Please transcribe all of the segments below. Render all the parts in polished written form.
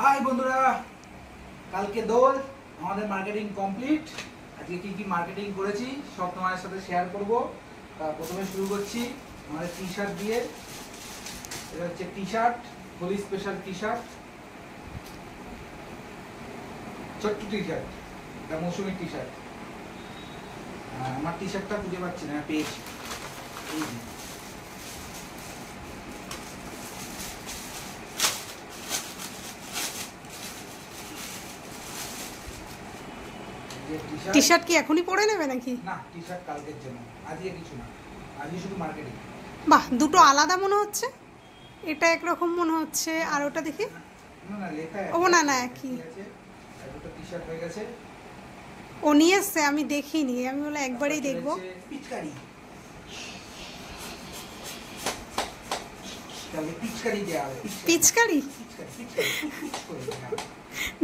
High বন্ধুরা, কালকে দোল আমাদের মার্কেটিং কমপ্লিট। আজকে কি কি মার্কেটিং করেছি সব তোমাদের সাথে শেয়ার করব। প্রথমে শুরু করছি আমাদের টি শার্ট দিয়ে। এটা হচ্ছে T shirt, Holi special T shirt, ছোট্ট টি শার্ট, এটা মৌসুমি টি শার্ট। আমার টি শার্টটা খুঁজে পাচ্ছি না, পেয়েছি। টি শার্ট কি এখনই পরে নেবে নাকি? না, টি শার্ট কালকের জন্য, আজকে কিছু না, আজকে শুধু মার্কেটিং। বাহ, দুটো আলাদা মনে হচ্ছে। এটা একরকম মনে হচ্ছে, আর ওটা দেখি। না না, লেখা ও না না, একই। দুটো টি শার্ট হয়ে গেছে। ও নিয়ে এসছে, আমি দেখিনি, আমি বলে একবারই দেখবো। পিচকারি, পিচকারি দেওয়া হবে। পিচকারি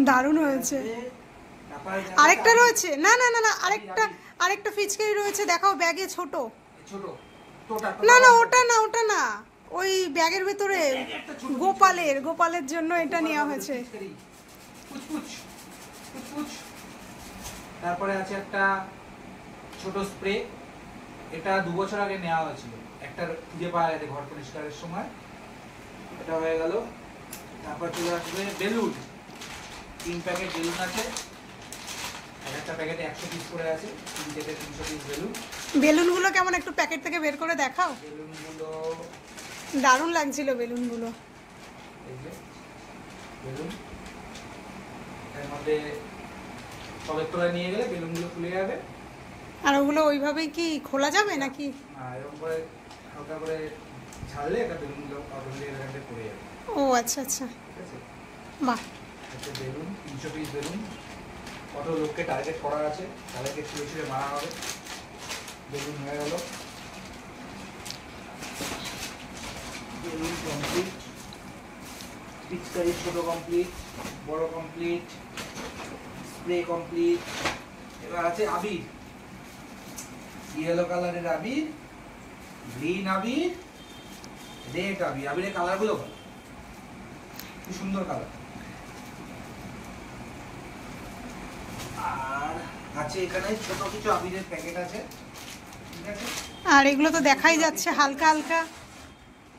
দারুণ হয়েছে। আরেকটা রয়েছে, না না না না, আরেকটা পিচকারি রয়েছে, দেখাও ব্যাগে। ছোট ছোট, না না, ওটা না, ওটা না, ওই ব্যাগের ভেতরে গোপালের জন্য এটা নেওয়া হয়েছে। তারপরে আছে একটা ছোট স্প্রে, এটা 2 বছর আগে নেওয়া হয়েছিল, একটা খুঁজে পাওয়া গেছে ঘর পরিষ্কারের সময়, এটা হয়ে গেল। তারপর চলে আসবে বেলুন, 3 প্যাকেট বেলুন আছে, একটা প্যাকেটে 100 পিস করে আছে, 3 থেকে 300 পিস বেলুন। বেলুনগুলো কেমন, একটু প্যাকেট থেকে বের করে দেখাও। বেলুনগুলো দারুণ লাগছিল বেলুনগুলো। এই যে বেলুন, এর মধ্যে সবের তলায় নিয়ে গেলে বেলুনগুলো খুলে যাবে। আর ওগুলো ওইভাবেই কি খোলা যাবে নাকি? এরকম করে হালকা করে ছাড়লে এটা বেলুনগুলো অটোমেটিক এখানে পড়ে যাবে। ও আচ্ছা আচ্ছা, ঠিক আছে। বাহ, একটা বেলুন, 300 পিস বেলুন, কত লোককে টার্গেট করা আছে, তাদেরকে ছুঁড়ে ছুঁড়ে মারা হবে। বেলুন হয়ে গেল, বেলুন কমপ্লিট, পিচকারি ছোট কমপ্লিট, বড় কমপ্লিট, স্প্রে কমপ্লিট। এবার আছে আবির, ইয়েলো কালারের আবির, গ্রিন আবির, রেড আবির। আবিরের কালারগুলো ভালো, খুব সুন্দর কালার। আর আছে এখানে ছোট কিছু আবিরের প্যাকেট আছে, ঠিক আছে। আর এগুলো তো দেখাই যাচ্ছে হালকা হালকা,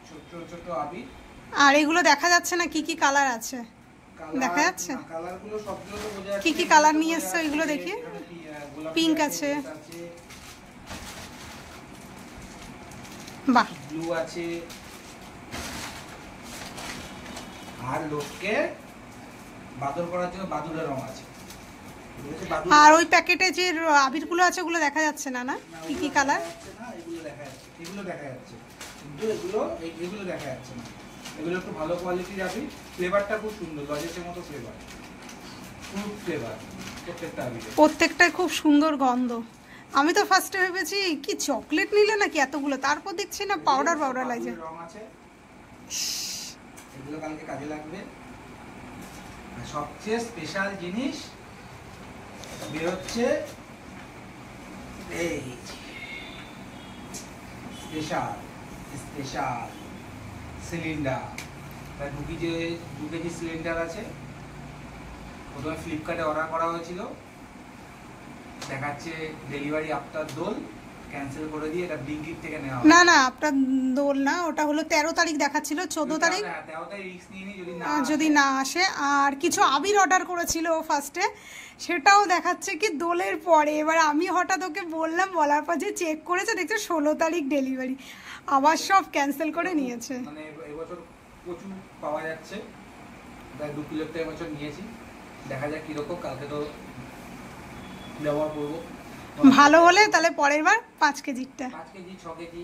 ছোট ছোট আবির। আর এগুলো দেখা যাচ্ছে না কি কি কালার আছে, দেখা যাচ্ছে? কালারগুলো সবগুলো তো বোঝা যাচ্ছে। কি কি কালার নিয়ে এসছো এগুলো দেখি? পিঙ্ক আছে, বাহ, ব্লু আছে, আর লোককে বাদর করার জন্য বাদুরের রং আছে। আর ওই প্যাকেটে যে আবিরগুলো আছে ওগুলো দেখা যাচ্ছে না, না কি কি কালার? এগুলো দেখা যাচ্ছে, এগুলো দেখা যাচ্ছে, কিন্তু এগুলো দেখা যাচ্ছে না। এগুলো একটু ভালো কোয়ালিটির আবির, ফ্লেভারটা খুব সুন্দর, লজেসের মতো ফ্লেভার, ফ্রুট ফ্লেভার প্রত্যেকটা আবির, প্রত্যেকটাই খুব সুন্দর গন্ধ। আমি তো ফার্স্টে ভেবেছি কি চকলেট নিলে নাকি এতগুলো, তারপর দেখছি না পাউডার লাগছে। রং আছে, এগুলো কালকে কাজে লাগবে। আর সবচেয়ে স্পেশাল জিনিস বের হচ্ছে, এই স্পেশাল সিলিন্ডার। 2 কেজি সিলিন্ডার আছে। প্রথমে ফ্লিপকার্টে অর্ডার করা হয়েছিল, দেখাচ্ছে ডেলিভারি আফটার দোল, ক্যান্সেল করে দিয়ে এটা ব্লিঙ্কিট থেকে নেওয়া। না না, আপনার দোল না, ওটা হলো 13 তারিখ দেখাচ্ছিল, 14 তারিখ যদি না আসে। আর কিছু আবির অর্ডার করেছিল ফার্স্টে, সেটাও দেখাচ্ছে কি দোলের পরে। এবার আমি হঠাৎ ওকে বললাম, বলার পর যে চেক করেছে, দেখছে 16 তারিখ ডেলিভারি, আবার সব ক্যান্সেল করে নিয়েছে। মানে এবছর প্রচুর পাওয়া যাচ্ছে, প্রায় 2 কিলো থেকে এবছর নিয়েছি, দেখা যাক কিরকম। কালকে তো ব্যবহার করবো, ভালো হলে তাহলে পরের বার 5 কেজিটা, 5 কেজি 6 কেজি।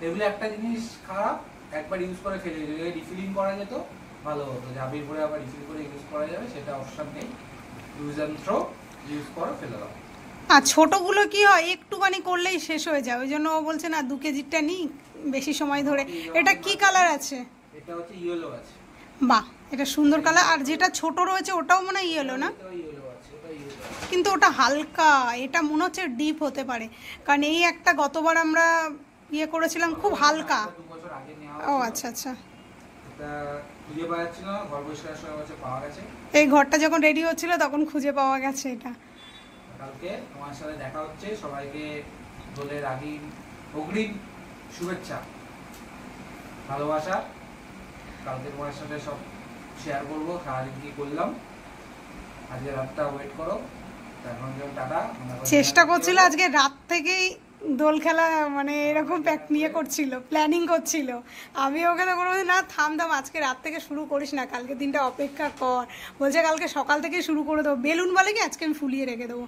এগুলো একটা জিনিস খারাপ, একবার ইউজ করে ফেলে দিলে, রিফিলিং করা যেত ভালো হতো, যে আবির করে আবার রিফিল করে ইউজ করা যাবে, সেটা অপশন নেই। ইউজ অ্যান্ড থ্রো, ইউজ করো ফেলে দাও। আর ছোটগুলো কি হয়, একটুখানি করলেই শেষ হয়ে যায়, ওই জন্য ও বলছে না 2 কেজিটা নিই বেশি সময় ধরে। এটা কি কালার আছে? এটা হচ্ছে ইয়েলো আছে। বাহ, এটা সুন্দর কালার। আর যেটা ছোট রয়েছে ওটাও মনে হয় ইয়েলো না, কিন্তু ওটা হালকা, এটা মনে হচ্ছে ডিপ হতে পারে, কারণ এই একটা গতবার আমরা ইয়ে করেছিলাম খুব হালকা। ও আচ্ছা আচ্ছা, এটা খুঁজে পাওয়া যাচ্ছিল না, ঘর পরিষ্কারের সময় হচ্ছে পাওয়া গেছে। এই ঘরটা যখন রেডি হচ্ছিল তখন খুঁজে পাওয়া গেছে এটা। কালকে তোমার সাথে দেখা হচ্ছে, সবাইকে দোলের অগ্রিম শুভেচ্ছা, ভালোবাসা। কালকে তোমার সাথে সব শেয়ার করবো, সারাদিন কি করলাম। আজকে রাতটা ওয়েট করো, এখন টাটা। চেষ্টা করছিল আজকে রাত থেকেই দোল খেলা, মানে এরকম প্যাক নিয়ে করছিল, প্ল্যানিং করছিল। আমি ওকে তো কোনো না থাম আজকে রাত থেকে শুরু করিস না, কালকে দিনটা অপেক্ষা কর। বলছে কালকে সকাল থেকে শুরু করে দেবো, বেলুন বলে কি আজকে আমি ফুলিয়ে রেখে দেবো।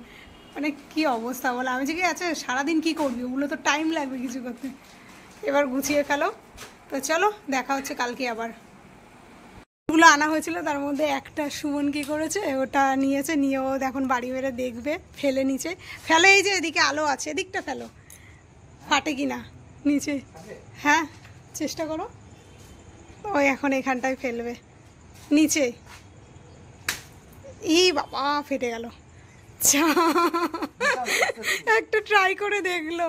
মানে কি অবস্থা বলে, আমি যে কি আছে সারাদিন কি করবি, ওগুলো তো টাইম লাগবে কিছু করতে। এবার গুছিয়ে ফেলো, তো চলো দেখা হচ্ছে কালকে আবার। গুলো আনা হয়েছিল, তার মধ্যে একটা সুমন কি করেছে, ওটা নিয়েছে, নিয়ে ও এখন বাড়ি বেড়ে দেখবে, ফেলে নিচে ফেলে। এই যে এদিকে আলো আছে, এদিকটা ফেলো, ফাটে কি না নিচে। হ্যাঁ চেষ্টা করো, ওই এখন এখানটায় ফেলবে নিচে। ই বাবা ফেটে গেল, একটা ট্রাই করে দেখলো।